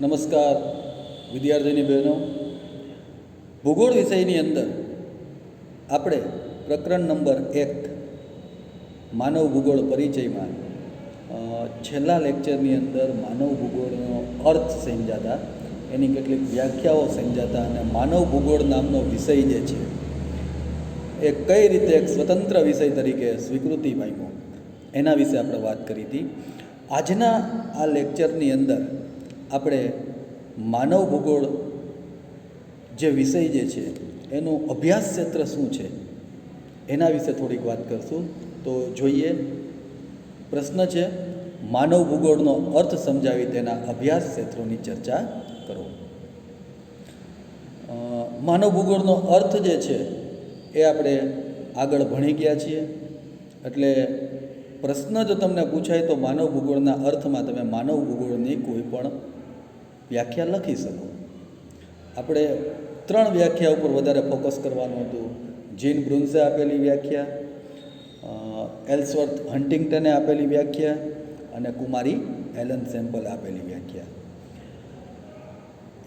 નમસ્કાર વિદ્યાર્થીની બહેનો. ભૂગોળ વિષયની અંદર આપણે પ્રકરણ નંબર 1 માનવ ભૂગોળ પરિચયમાં છેલ્લા લેક્ચરની અંદર માનવ ભૂગોળનો અર્થ સમજાતા, એની કેટલીક વ્યાખ્યાઓ સમજાતા અને માનવ ભૂગોળ નામનો વિષય જે છે એ કઈ રીતે એક સ્વતંત્ર વિષય તરીકે સ્વીકૃતિ પામ્યો એના વિશે આપણે વાત કરી હતી. આજના આ લેક્ચરની અંદર આપણે માનવ ભૂગોળ જે વિષય જે છે એનું અભ્યાસ ક્ષેત્ર શું છે એના વિશે થોડીક વાત કરશું. તો જોઈએ, પ્રશ્ન છે માનવ ભૂગોળનો અર્થ સમજાવી તેના અભ્યાસ ક્ષેત્રોની ચર્ચા કરો. માનવ ભૂગોળનો અર્થ જે છે એ આપણે આગળ ભણી ગયા છીએ, એટલે પ્રશ્ન જો તમને પૂછાય તો માનવ ભૂગોળના અર્થમાં તમે માનવ ભૂગોળની કોઈ પણ વ્યાખ્યા લખી શકો. આપણે 3 વ્યાખ્યા ઉપર વધારે ફોકસ કરવાનું હતું. જીન બ્રુન્સે આપેલી વ્યાખ્યા, એલ્સવર્થ હન્ટિંગ્ટને આપેલી વ્યાખ્યા અને કુમારી એલન સેમ્પલે આપેલી વ્યાખ્યા.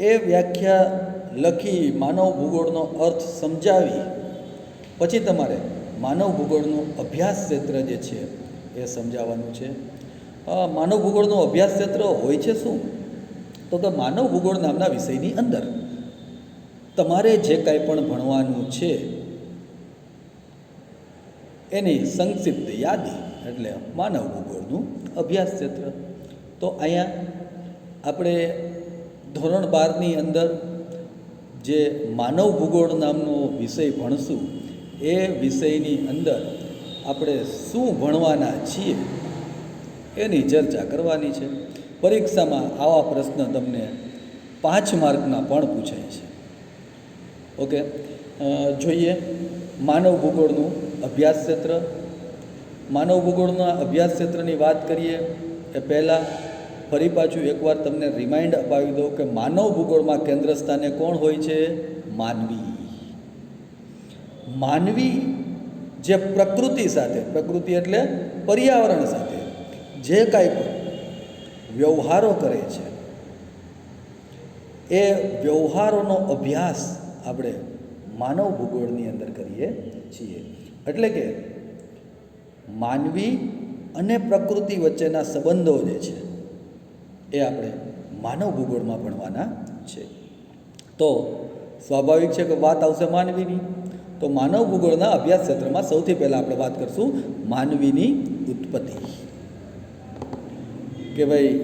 એ વ્યાખ્યા લખી માનવ ભૂગોળનો અર્થ સમજાવી પછી તમારે માનવ ભૂગોળનું અભ્યાસ ક્ષેત્ર જે છે એ સમજાવવાનું છે. માનવ ભૂગોળનું અભ્યાસ ક્ષેત્ર હોય છે શું? તો કે માનવ ભૂગોળ નામના વિષયની અંદર તમારે જે કાંઈ પણ ભણવાનું છે એની સંક્ષિપ્ત યાદી એટલે માનવ ભૂગોળનું અભ્યાસ ક્ષેત્ર. તો અહીંયા આપણે ધોરણ 12ની અંદર જે માનવ ભૂગોળ નામનો વિષય ભણશું એ વિષયની અંદર આપણે શું ભણવાના છીએ એની ચર્ચા કરવાની છે. પરીક્ષામાં આવા પ્રશ્ન તમને 5 માર્કના પણ પૂછાય છે. ઓકે, જોઈએ માનવ ભૂગોળનું અભ્યાસ ક્ષેત્ર. માનવ ભૂગોળના અભ્યાસ ક્ષેત્રની વાત કરીએ એ પહેલાં ફરી પાછું એકવાર તમને રિમાઇન્ડ અપાવી દઉં કે માનવ ભૂગોળમાં કેન્દ્ર સ્થાને કોણ હોય છે? માનવી. માનવી જે પ્રકૃતિ સાથે, પ્રકૃતિ એટલે પર્યાવરણ સાથે જે કાંઈ પણ વ્યવહારો કરે છે એ વ્યવહારોનો અભ્યાસ આપણે માનવ ભૂગોળની અંદર કરીએ છીએ. એટલે કે માનવી અને પ્રકૃતિ વચ્ચેના સંબંધો જે છે એ આપણે માનવ ભૂગોળમાં ભણવાના છે. તો સ્વાભાવિક છે કે વાત આવશે માનવીની. તો માનવ ભૂગોળના અભ્યાસ ક્ષેત્રમાં સૌથી પહેલાં આપણે વાત કરશું માનવીની ઉત્પત્તિ. કે ભાઈ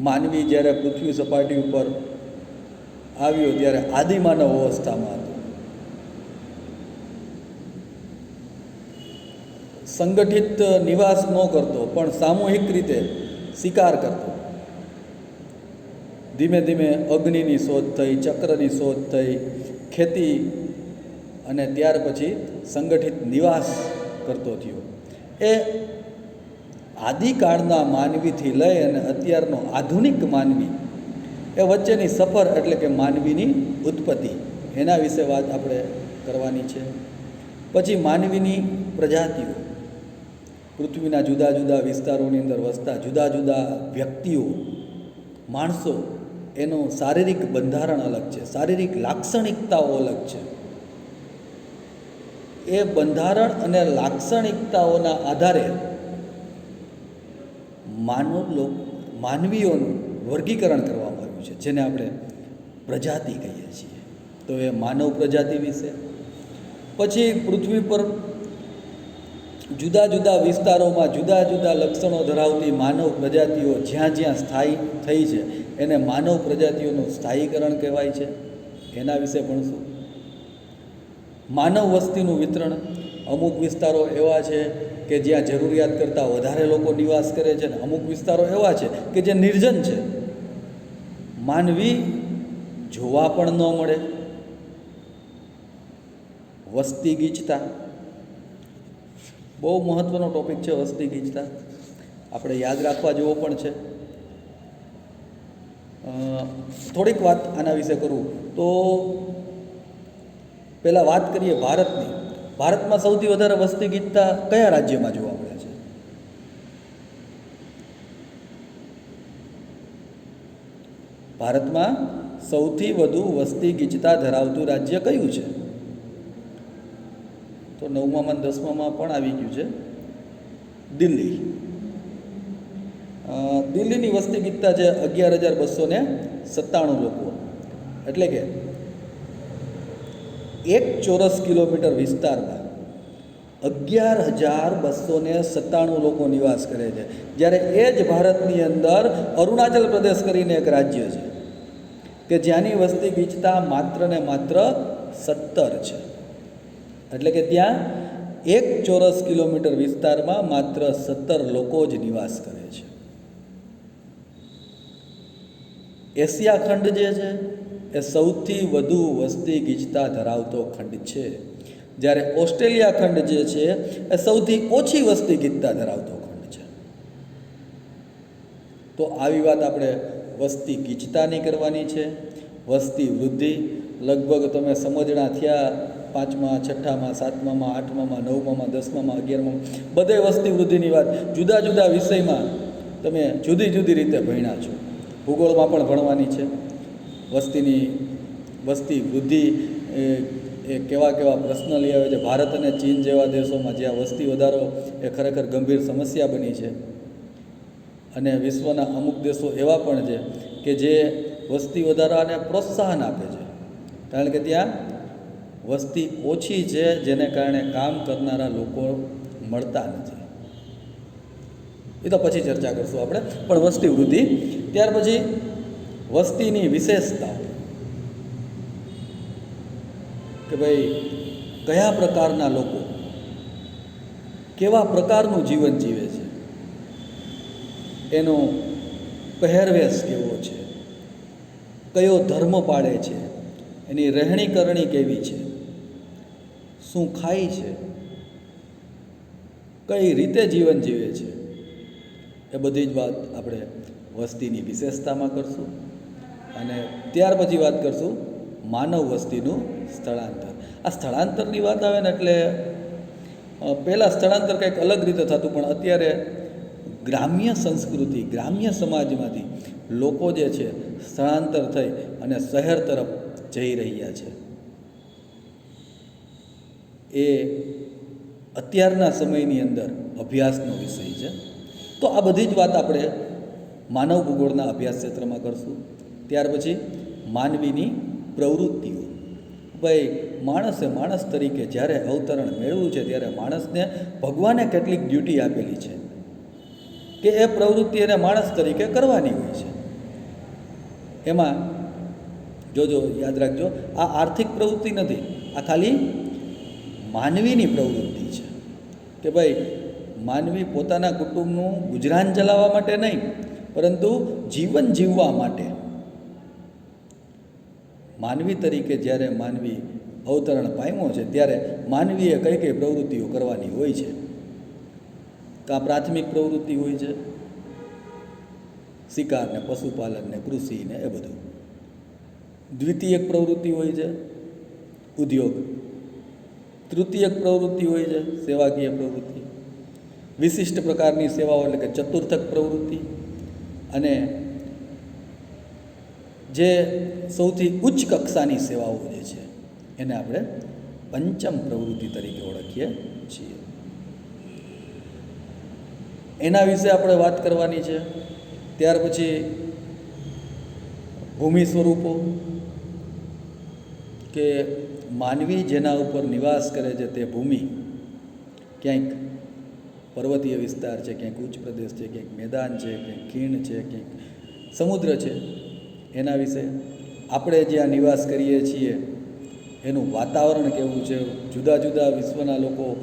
માનવી જ્યારે પૃથ્વી સપાટી ઉપર આવ્યો ત્યારે આદિમાનવ અવસ્થામાં હતો. સંગઠિત નિવાસ ન કરતો પણ સામૂહિક રીતે શિકાર કરતો. ધીમે ધીમે અગ્નિની શોધ થઈ, ચક્રની શોધ થઈ, ખેતી અને ત્યાર પછી સંગઠિત નિવાસ કરતો થયો. એ આદિકાળના માનવીથી લઈ અને અત્યારનો આધુનિક માનવી એ વચ્ચેની સફર એટલે કે માનવીની ઉત્પત્તિ એના વિશે વાત આપણે કરવાની છે. પછી માનવીની પ્રજાતિઓ, પૃથ્વીના જુદા જુદા વિસ્તારોની અંદર વસતા જુદા જુદા વ્યક્તિઓ, માણસો, એનું શારીરિક બંધારણ અલગ છે, શારીરિક લાક્ષણિકતાઓ અલગ છે. એ બંધારણ અને લાક્ષણિકતાઓના આધારે માનવીઓનું વર્ગીકરણ કરવામાં આવ્યું છે, જેને આપણે પ્રજાતિ કહીએ છીએ. તો એ માનવ પ્રજાતિ વિશે. પછી પૃથ્વી પર જુદા જુદા વિસ્તારોમાં જુદા જુદા લક્ષણો ધરાવતી માનવ પ્રજાતિઓ જ્યાં જ્યાં સ્થાયી થઈ છે એને માનવ પ્રજાતિઓનું સ્થાયીકરણ કહેવાય છે. એના વિશે ભણશું. માનવ વસ્તીનું વિતરણ. અમુક વિસ્તારો એવા છે કે જ્યાં જરૂરિયાત કરતાં વધારે લોકો નિવાસ કરે છે, ને અમુક વિસ્તારો એવા છે કે જે નિર્જન છે, માનવી જોવા પણ ન મળે. વસ્તી ગીચતા બહુ મહત્ત્વનો ટૉપિક છે. વસ્તી ગીચતા આપણે યાદ રાખવા જેવો પણ છે. થોડીક વાત આના વિશે કરું તો પહેલાં વાત કરીએ ભારતની. ભારતમાં સૌથી વધારે વસ્તી ગીચતા કયા રાજ્યમાં જોવા મળે છે? ભારતમાં સૌથી વધુ વસ્તી ગીચતા ધરાવતું રાજ્ય કયું છે? તો 9માં અને 10માં પણ આવી ગયું છે દિલ્હી. દિલ્હીની વસ્તી ગીચતા છે 11,297 લોકો, એટલે કે 1 ચોરસ કિલોમીટર વિસ્તારમાં 11,297 લોકો નિવાસ કરે છે. જ્યારે એ જ ભારતની અંદર અરુણાચલ પ્રદેશ કરીને એક રાજ્ય છે કે જ્યાંની વસ્તી ગીચતા માત્ર ને માત્ર 17 છે. એટલે કે ત્યાં 1 ચોરસ કિલોમીટર વિસ્તારમાં માત્ર 17 લોકો જ નિવાસ કરે છે. એશિયા ખંડ જે છે એ સૌથી વધુ વસ્તી ગીચતા ધરાવતો ખંડ છે, જ્યારે ઓસ્ટ્રેલિયા ખંડ જે છે એ સૌથી ઓછી વસ્તી ગીચતા ધરાવતો ખંડ છે. તો આવી વાત આપણે વસ્તી ગીચતાની કરવાની છે. વસ્તી વૃદ્ધિ લગભગ તમે સમજણા થયા 5મા, 6મા, 7મા, 8મા, 9મા, 10મા, 11મા બધે વસ્તી વૃદ્ધિની વાત જુદા જુદા વિષયમાં તમે જુદી જુદી રીતે ભણ્યા છો. ભૂગોળમાં પણ ભણવાની છે. વસ્તી વૃદ્ધિ એ કેવા કેવા પ્રશ્ન લઈ આવે છે. ભારત અને ચીન જેવા દેશોમાં જ્યાં વસ્તી વધારો એ ખરેખર ગંભીર સમસ્યા બની છે, અને વિશ્વના અમુક દેશો એવા પણ છે કે જે વસ્તી વધારાને પ્રોત્સાહન આપે છે, કારણ કે ત્યાં વસ્તી ઓછી છે, જેને કારણે કામ કરનારા લોકો મળતા નથી. એ તો પછી ચર્ચા કરશું આપણે. પણ વસ્તી વૃદ્ધિ, ત્યાર પછી વસ્તીની વિશેષતાઓ કે ભાઈ કયા પ્રકારના લોકો કેવા પ્રકારનું જીવન જીવે છે, એનો પહેરવેશ કેવો છે, કયો ધર્મ પાળે છે, એની રહેણી કરણી કેવી છે, શું ખાય છે, કઈ રીતે જીવન જીવે છે, એ બધી જ વાત આપણે વસ્તીની વિશેષતામાં કરશું. અને ત્યાર પછી વાત કરશું માનવ વસ્તીનું સ્થળાંતર. આ સ્થળાંતરની વાત આવે ને એટલે પહેલાં સ્થળાંતર કંઈક અલગ રીતે થતું, પણ અત્યારે ગ્રામ્ય સંસ્કૃતિ, ગ્રામ્ય સમાજમાંથી લોકો જે છે સ્થળાંતર થઈ અને શહેર તરફ જઈ રહ્યા છે. એ અત્યારના સમયની અંદર અભ્યાસનો વિષય છે. તો આ બધી જ વાત આપણે માનવ ભૂગોળના અભ્યાસ ક્ષેત્રમાં કરશું. ત્યાર પછી માનવીની પ્રવૃત્તિઓ. ભાઈ માણસ તરીકે જ્યારે અવતરણ મેળવ્યું છે ત્યારે માણસને ભગવાને કેટલીક ડ્યુટી આપેલી છે કે એ પ્રવૃત્તિ એને માણસ તરીકે કરવાની હોય છે. એમાં જોજો, યાદ રાખજો, આ આર્થિક પ્રવૃત્તિ નથી, આ ખાલી માનવીની પ્રવૃત્તિ છે કે ભાઈ માનવી પોતાના કુટુંબનું ગુજરાન ચલાવવા માટે નહીં, પરંતુ જીવન જીવવા માટે માનવી તરીકે જ્યારે માનવી અવતરણ પામ્યો છે ત્યારે માનવીએ કઈ કઈ પ્રવૃત્તિઓ કરવાની હોય છે. કાં પ્રાથમિક પ્રવૃત્તિ હોય છે, શિકાર ને પશુપાલન ને કૃષિ ને એ બધું. દ્વિતીયક પ્રવૃત્તિ હોય છે ઉદ્યોગ. તૃતીયક પ્રવૃત્તિ હોય છે સેવાકીય પ્રવૃત્તિ. વિશિષ્ટ પ્રકારની સેવાઓ એટલે કે ચતુર્થક પ્રવૃત્તિ. અને જે સૌથી ઉચ્ચ કક્ષાની સેવાઓ જે છે એને આપણે પંચમ પ્રવૃત્તિ તરીકે ઓળખીએ છીએ. એના વિશે આપણે વાત કરવાની છે. ત્યાર પછી ભૂમિ સ્વરૂપો, કે માનવી જેના ઉપર નિવાસ કરે છે તે ભૂમિ ક્યાંક પર્વતીય વિસ્તાર છે, ક્યાંક ઉચ્ચ પ્રદેશ છે, ક્યાંક મેદાન છે, ક્યાંક ખીણ છે, ક્યાંક સમુદ્ર છે. એના વિશે આપણે જ્યાં નિવાસ કરીએ છીએ એનું વાતાવરણ કેવું છે, જુદા જુદા વિશ્વના લોકો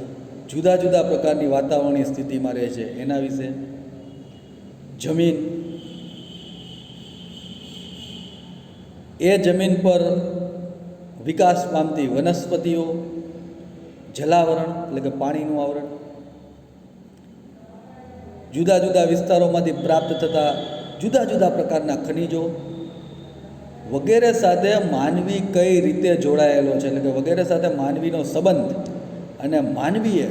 જુદા જુદા પ્રકારની વાતાવરણીય સ્થિતિમાં રહે છે એના વિશે. જમીન, એ જમીન પર વિકાસ પામતી વનસ્પતિઓ, જલાવરણ એટલે કે પાણીનું આવરણ, જુદા જુદા વિસ્તારોમાંથી પ્રાપ્ત થતા જુદા જુદા પ્રકારના ખનિજો વગેરે સાથે માનવી કઈ રીતે જોડાયેલો છે, એટલે કે વગેરે સાથે માનવીનો સંબંધ, અને માનવીએ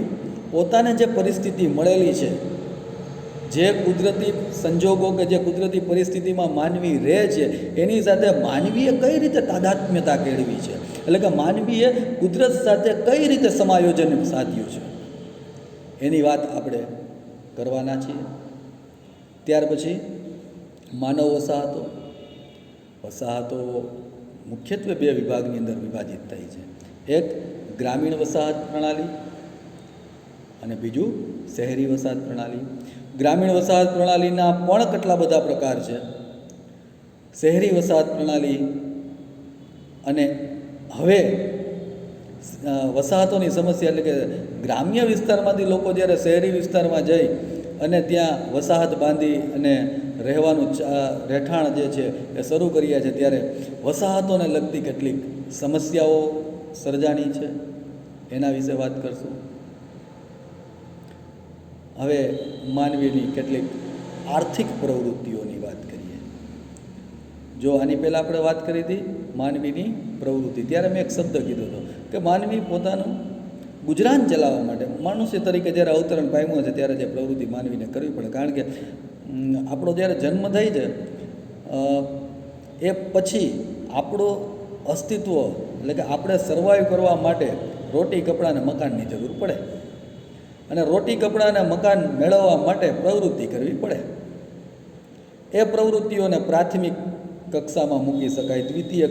પોતાને જે પરિસ્થિતિ મળેલી છે, જે કુદરતી સંજોગો કે જે કુદરતી પરિસ્થિતિમાં માનવી રહે છે એની સાથે માનવીએ કઈ રીતે તાદાત્મ્યતા કેળવી છે, એટલે કે માનવીએ કુદરત સાથે કઈ રીતે સમાયોજન સાધ્યું છે એની વાત આપણે કરવાના છીએ. ત્યાર પછી માનવ વસાહતો મુખ્યત્વે બે વિભાગની અંદર વિભાજિત થઈ છે. એક ગ્રામીણ વસાહત પ્રણાલી અને બીજું શહેરી વસાહત પ્રણાલી. ગ્રામીણ વસાહત પ્રણાલીના પણ કેટલા બધા પ્રકાર છે. શહેરી વસાહત પ્રણાલી અને હવે વસાહતોની સમસ્યા એટલે કે ગ્રામ્ય વિસ્તારમાંથી લોકો જ્યારે શહેરી વિસ્તારમાં જઈ અને ત્યાં વસાહત બાંધી અને રહેવાનું રહેઠાણ જે છે એ શરૂ કર્યા છે, ત્યારે વસાહતોને લગતી કેટલીક સમસ્યાઓ સર્જાણી છે, એના વિશે વાત કરશું. હવે માનવીની કેટલીક આર્થિક પ્રવૃત્તિઓની વાત કરીએ. જો આની પહેલાં આપણે વાત કરી હતી માનવીની પ્રવૃત્તિ, ત્યારે મેં એક શબ્દ કીધો હતો કે માનવી પોતાનું ગુજરાન ચલાવવા માટે મનુષ્ય તરીકે જ્યારે અવતરણ પામ્યો છે ત્યારે જે પ્રવૃત્તિ માનવીને કરવી પડે. કારણ કે આપણો જ્યારે જન્મ થાય છે એ પછી આપણું અસ્તિત્વ એટલે કે આપણે સર્વાઈવ કરવા માટે રોટી કપડાં અને મકાનની જરૂર પડે, અને રોટી કપડાં અને મકાન મેળવવા માટે પ્રવૃત્તિ કરવી પડે. એ પ્રવૃત્તિઓને પ્રાથમિક કક્ષામાં મૂકી શકાય, દ્વિતીય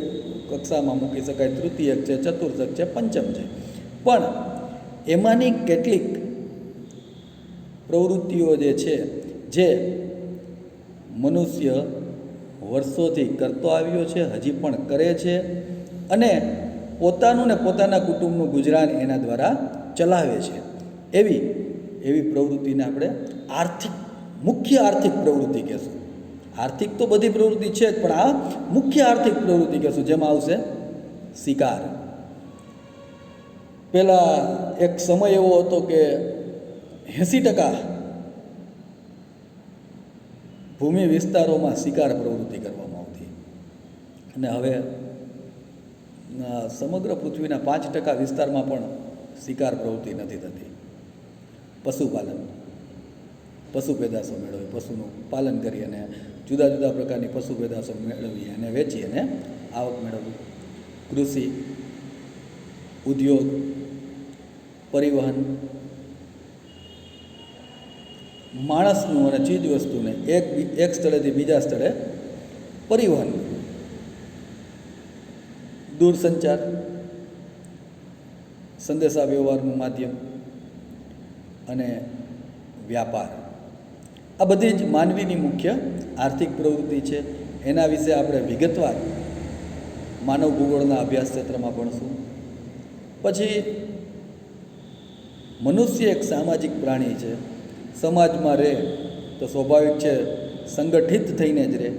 કક્ષામાં મૂકી શકાય, તૃતીયક છે, ચતુર્થક છે, પંચમ છે. પણ એમાંની કેટલીક પ્રવૃત્તિઓ જે છે જે મનુષ્ય વર્ષોથી કરતો આવ્યો છે, હજી પણ કરે છે અને પોતાનું ને પોતાના કુટુંબનું ગુજરાન એના દ્વારા ચલાવે છે. એવી પ્રવૃત્તિને આપણે મુખ્ય આર્થિક પ્રવૃત્તિ કહેશું. આર્થિક તો બધી પ્રવૃત્તિ છે જ, પણ આ મુખ્ય આર્થિક પ્રવૃત્તિ કહેશું, જેમાં આવશે શિકાર. પહેલાં એક સમય એવો હતો કે 80% ભૂમિ વિસ્તારોમાં શિકાર પ્રવૃત્તિ કરવામાં આવતી, અને હવે સમગ્ર પૃથ્વીના 5% વિસ્તારમાં પણ શિકાર પ્રવૃત્તિ નથી થતી. પશુ પેદાશો મેળવી, પશુનું પાલન કરી અને જુદા જુદા પ્રકારની પશુ પેદાશો મેળવી અને વેચી અને આવક મેળવવી. કૃષિ, ઉદ્યોગ, પરિવહન, માણસનું અને ચીજ વસ્તુને એક સ્થળેથી બીજા સ્થળે પરિવહન, દૂરસંચાર, સંદેશા વ્યવહારનું માધ્યમ અને વ્યાપાર, આ બધી જ માનવીની મુખ્ય આર્થિક પ્રવૃત્તિ છે. એના વિશે આપણે વિગતવાર માનવ ભૂગોળના અભ્યાસ ક્ષેત્રમાં ભણશું. પછી મનુષ્ય એક સામાજિક પ્રાણી છે. સમાજમાં રહે તો સ્વાભાવિક છે સંગઠિત થઈને જ રહે.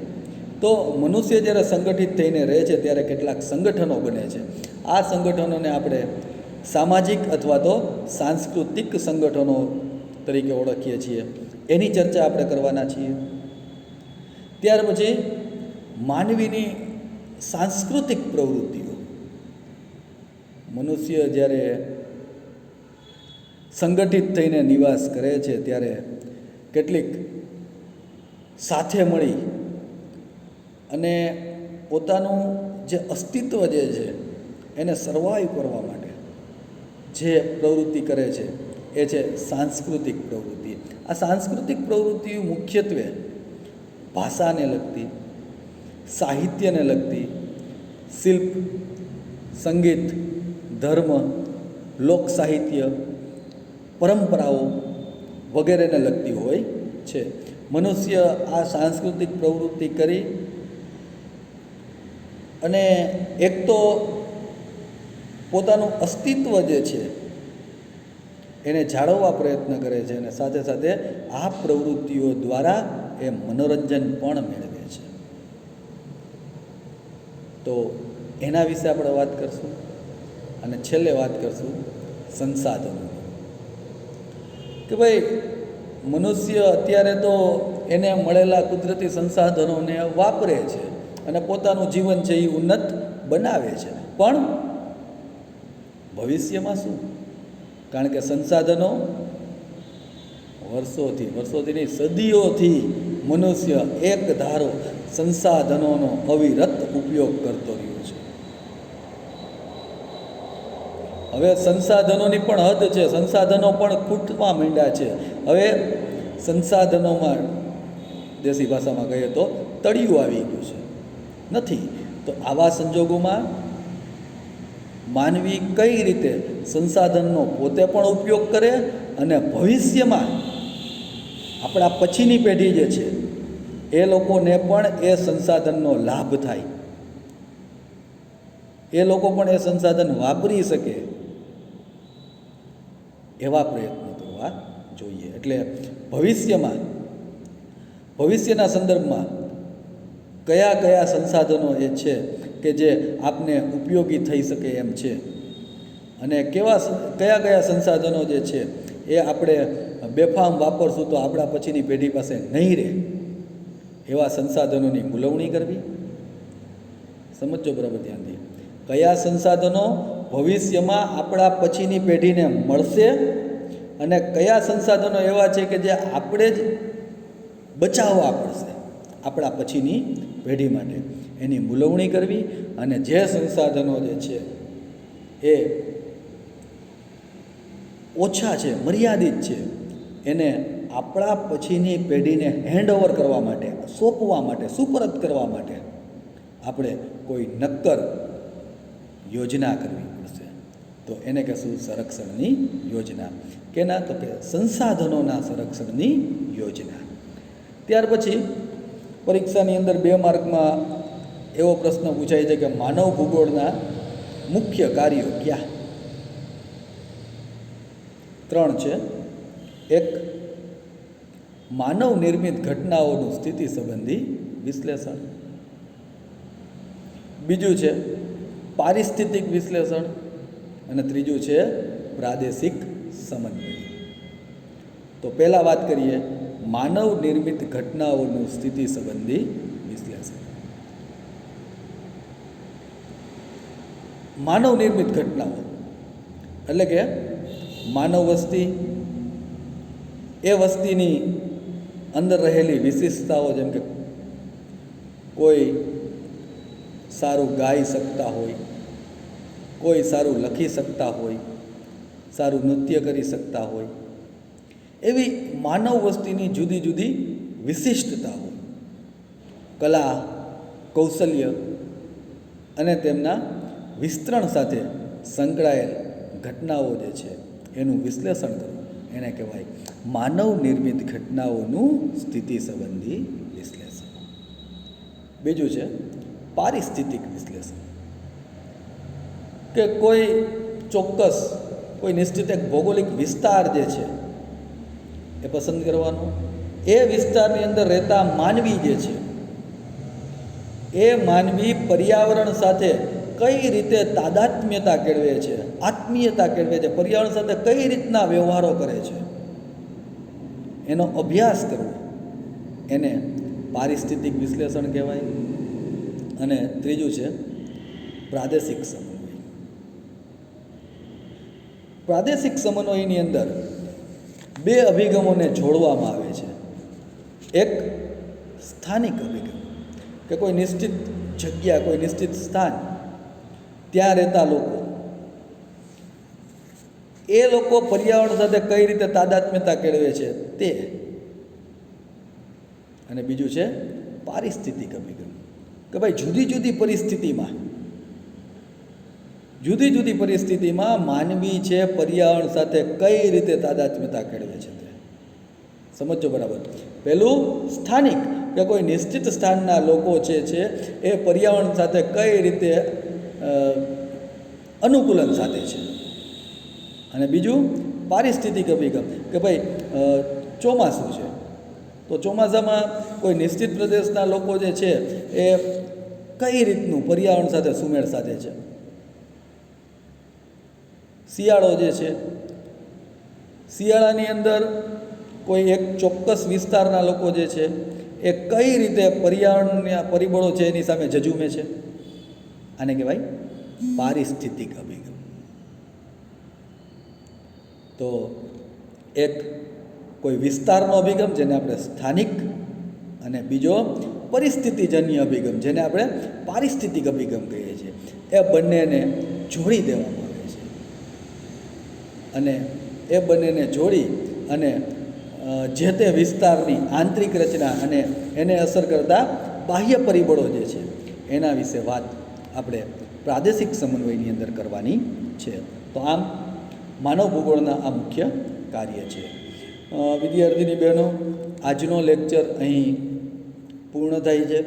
તો મનુષ્ય જ્યારે સંગઠિત થઈને રહે છે ત્યારે કેટલાક સંગઠનો બને છે. આ સંગઠનોને આપણે સામાજિક અથવા તો સાંસ્કૃતિક સંગઠનો તરીકે ઓળખીએ છીએ. એની ચર્ચા આપણે કરવાના છીએ. ત્યાર પછી માનવીની સાંસ્કૃતિક પ્રવૃત્તિઓ. મનુષ્ય જ્યારે સંગઠિત થઈને નિવાસ કરે છે ત્યારે કેટલીક સાથે મળી અને પોતાનું જે અસ્તિત્વ જે છે એને સર્વાઈવ કરવા માટે જે પ્રવૃત્તિ કરે છે એ છે સાંસ્કૃતિક પ્રવૃત્તિ. આ સાંસ્કૃતિક પ્રવૃત્તિઓ મુખ્યત્વે ભાષાને લગતી, સાહિત્યને લગતી, શિલ્પ, સંગીત, ધર્મ, લોક સાહિત્ય, પરંપરાઓ વગેરેને લગતી હોય છે. મનુષ્ય આ સાંસ્કૃતિક પ્રવૃત્તિ કરી અને એક તો પોતાનું અસ્તિત્વ જે છે એને જાળવવા પ્રયત્ન કરે છે અને સાથે સાથે આ પ્રવૃત્તિઓ દ્વારા એ મનોરંજન પણ મેળવે છે. તો એના વિશે આપણે વાત કરશું. અને છેલ્લે વાત કરશું સંસાધનો. કે ભાઈ મનુષ્ય અત્યારે તો એને મળેલા કુદરતી સંસાધનોને વાપરે છે અને પોતાનું જીવન છે એ ઉન્નત બનાવે છે. પણ ભવિષ્યમાં શું? કારણ કે સંસાધનો વર્ષોથી નહીં, સદીઓથી મનુષ્ય એક ધારો સંસાધનોનો અવિરત ઉપયોગ કરતો રહ્યો છે. હવે સંસાધનોની પણ હદ છે, સંસાધનો પણ ખૂટવા માંડ્યા છે. હવે સંસાધનોમાં દેશી ભાષામાં કહીએ તો તળિયું આવી ગયું છે, નથી. તો આવા સંજોગોમાં માનવી કઈ રીતે સંસાધનનો પોતે પણ ઉપયોગ કરે અને ભવિષ્યમાં આપણા પછીની પેઢી જે છે એ લોકોને પણ એ સંસાધનનો લાભ થાય, એ લોકો પણ એ સંસાધન વાપરી શકે, એવા પ્રયત્નો કરવા જોઈએ. એટલે ભવિષ્યના સંદર્ભમાં કયા કયા સંસાધનો એ છે કે જે આપને ઉપયોગી થઈ શકે એમ છે, અને કયા કયા સંસાધનો જે છે એ આપણે બેફામ વાપરશું તો આપણા પછીની પેઢી પાસે નહીં રહે, એવા સંસાધનોની મૂલવણી કરવી. સમજો બરાબર ધ્યાનથી. કયા સંસાધનો ભવિષ્યમાં આપણા પછીની પેઢીને મળશે અને કયા સંસાધનો એવા છે કે જે આપણે જ બચાવવા પડશે આપણા પછીની પેઢી માટે, એની મૂલવણી કરવી. અને જે સંસાધનો જે છે એ ઓછા છે, મર્યાદિત છે, એને આપણા પછીની પેઢીને હેન્ડઓવર કરવા માટે, સોંપવા માટે, સુપરત કરવા માટે આપણે કોઈ નક્કર યોજના કરવી પડશે. તો એને કહેશું સંરક્ષણની યોજના. કેના? તો કે સંસાધનોના સંરક્ષણની યોજના. ત્યાર પછી પરીક્ષાની અંદર 2 માર્કમાં એવો પ્રશ્ન પૂછાય છે કે માનવ ભૂગોળના મુખ્ય કાર્યો ક્યાં? 3 છે. 1, માનવ નિર્મિત ઘટનાઓનું સ્થિતિ સંબંધી વિશ્લેષણ. બીજું છે પારિસ્થિતિક વિશ્લેષણ. અને ત્રીજું છે પ્રાદેશિક સમન્વય. તો પહેલાં વાત કરીએ માનવ નિર્મિત ઘટનાઓનું સ્થિતિ સંબંધી વિશ્લેષણ. માનવ નિર્મિત ઘટનાઓ એટલે કે માનવ વસ્તી, એ વસ્તીની અંદર રહેલી વિશિષ્ટતાઓ, જેમ કે કોઈ સારું ગાઈ શકતા હોય, કોઈ સારું લખી શકતા હોય, સારું નૃત્ય કરી શકતા હોય, એવી માનવ વસ્તીની જુદી જુદી વિશિષ્ટતાઓ, કલા, કૌશલ્ય અને તેમના વિસ્તરણ સાથે સંકળાયેલ ઘટનાઓ જે છે એનું વિશ્લેષણ કરવું, એને કહેવાય માનવ નિર્મિત ઘટનાઓનું સ્થિતિ સંબંધી વિશ્લેષણ. બીજું છે પારિસ્થિતિક વિશ્લેષણ, કે કોઈ ચોક્કસ, કોઈ નિશ્ચિત એક ભૌગોલિક વિસ્તાર જે છે એ પસંદ કરવાનો, એ વિસ્તારની અંદર રહેતા માનવી જે છે એ માનવી પર્યાવરણ સાથે કઈ રીતે તાદાત્મ્યતા કેળવે છે, આત્મીયતા કેળવે છે, પર્યાવરણ સાથે કઈ રીતના વ્યવહારો કરે છે, એનો અભ્યાસ કરવો, એને પારિસ્થિતિક વિશ્લેષણ કહેવાય. અને ત્રીજું છે પ્રાદેશિક સમન્વય. પ્રાદેશિક સમન્વયની અંદર 2 અભિગમોને જોડવામાં આવે છે. એક સ્થાનિક અભિગમ, કે કોઈ નિશ્ચિત જગ્યા, કોઈ નિશ્ચિત સ્થાન, ત્યાં રહેતા લોકો, એ લોકો પર્યાવરણ સાથે કઈ રીતે તાદાત્મ્યતા કેળવે છે તે. અને બીજું છે પારિસ્થિતિક અભિગમ, કે ભાઈ જુદી જુદી પરિસ્થિતિમાં માનવી છે પર્યાવરણ સાથે કઈ રીતે તાદાત્મ્યતા કેળવે છે તે. સમજો બરાબર. પહેલું સ્થાનિક, કે કોઈ નિશ્ચિત સ્થાનના લોકો છે એ પર્યાવરણ સાથે કઈ રીતે અનુકૂલન સાધે છે. અને બીજું પારિસ્થિતિક અભિગમ, કે ભાઈ ચોમાસું છે તો ચોમાસામાં કોઈ નિશ્ચિત પ્રદેશના લોકો જે છે એ કઈ રીતનું પર્યાવરણ સાથે સુમેળ સાધે છે. શિયાળો જે છે, શિયાળાની અંદર કોઈ એક ચોક્કસ વિસ્તારના લોકો જે છે એ કઈ રીતે પર્યાવરણના પરિબળો છે એની સામે ઝઝૂમે છે. આને કહેવાય પારિસ્થિતિક અભિગમ. તો એક કોઈ વિસ્તારનો અભિગમ જેને આપણે સ્થાનિક અને બીજો પરિસ્થિતિજન્ય અભિગમ જેને આપણે પારિસ્થિતિક અભિગમ કહીએ છીએ. એ બંનેને જોડી દેવામાં આવે છે અને એ બંનેને જોડી અને જે તે વિસ્તારની આંતરિક રચના અને એને અસર કરતા બાહ્ય પરિબળો જે છે એના વિશે વાત આપણે પ્રાદેશિક સમન્વયની અંદર કરવાની છે. તો આમ માનવ ભૂગોળના આ મુખ્ય કાર્ય છે. વિદ્યાર્થીની બહેનો, આજનો લેક્ચર અહીં પૂર્ણ થાય છે.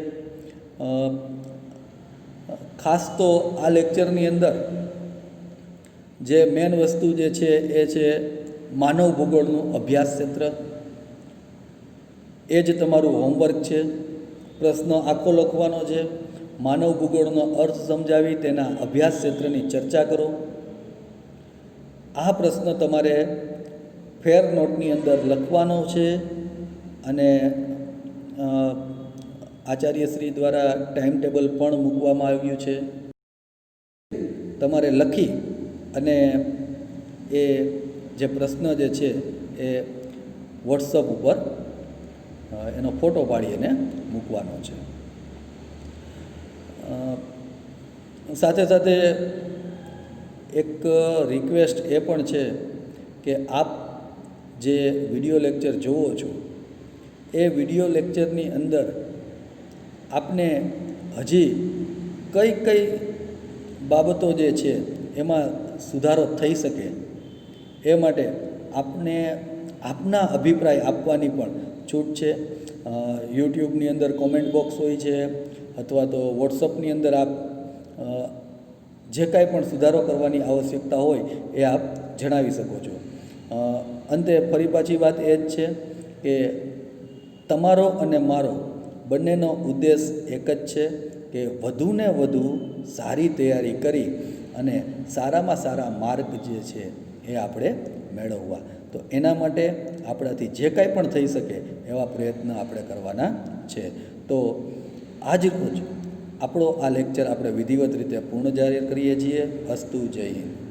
ખાસ તો આ લેક્ચરની અંદર જે મેન વસ્તુ જે છે એ છે માનવ ભૂગોળનું અભ્યાસ ક્ષેત્ર. એ જ તમારું હોમવર્ક છે. પ્રશ્ન આખો લખવાનો છે. માનવ ભૂગોળનો અર્થ સમજાવી તેના અભ્યાસ ક્ષેત્રની ચર્ચા કરો. આ પ્રશ્ન તમારે ફેર નોટની અંદર લખવાનો છે અને આચાર્યશ્રી દ્વારા ટાઈમ ટેબલ પણ મૂકવામાં આવ્યું છે. તમારે લખી અને એ જે પ્રશ્ન જે છે એ વોટ્સઅપ ઉપર એનો ફોટો પાડીને મૂકવાનો છે. સાથે સાથે એક રિક્વેસ્ટ એ પણ છે કે આપ જે વિડીયો લેક્ચર જોવો છો એ વિડીયો લેક્ચરની અંદર આપને હજી કઈ કઈ બાબતો જે છે એમાં સુધારો થઈ શકે એ માટે આપને આપના અભિપ્રાય આપવાની પણ છૂટ છે. યુટ્યુબની અંદર કોમેન્ટ બોક્સ હોય છે અથવા તો વોટ્સઅપની અંદર આપ જે કાંઈ પણ સુધારો કરવાની આવશ્યકતા હોય એ આપ જણાવી શકો છો. અંતે ફરી પાછી વાત એ જ છે કે તમારો અને મારો બંનેનો ઉદ્દેશ એક જ છે કે વધુને વધુ સારી તૈયારી કરી અને સારામાં સારા માર્ક જે છે એ આપણે મેળવવા. તો એના માટે આપણાથી જે કાંઈ પણ થઈ શકે એવા પ્રયત્ન આપણે કરવાના છે. તો આજ રોજ આપણો આ લેક્ચર આપણે વિધિવત રીતે પૂર્ણ જાહેર કરીએ છીએ. અસ્તુ. જય હિન્દ.